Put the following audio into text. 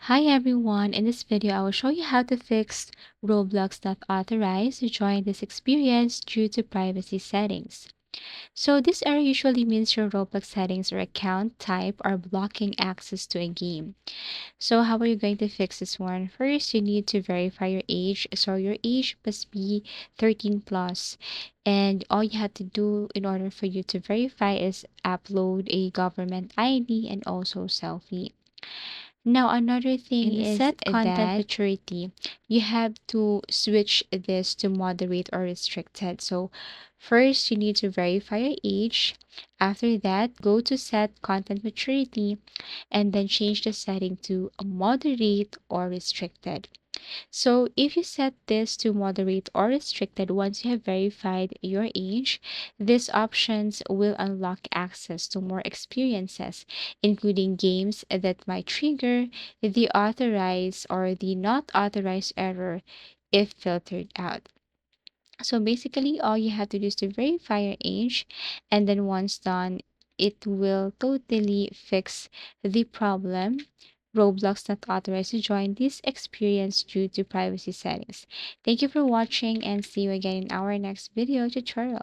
Hi everyone, in this video I will show you how to fix Roblox not authorized to join this experience due to privacy settings. So this error usually means your Roblox settings or account type are blocking access to a game. So how are you going to fix this one? First, you need to verify your age. So your age must be 13 plus. And all you have to do in order for you to verify is upload a government ID and also selfie. Now, another thing In is set content that maturity. You have to switch this to moderate or restricted. So, first, you need to verify your age. After that, go to set content maturity and then change the setting to moderate or restricted. So if you set this to moderate or restricted once you have verified your age, these options will unlock access to more experiences, including games that might trigger the authorized or the not authorized error if filtered out. So basically, all you have to do is to verify your age, and then once done, it will totally fix the problem. Roblox not authorized to join this experience due to privacy settings. Thank you for watching and see you again in our next video tutorial.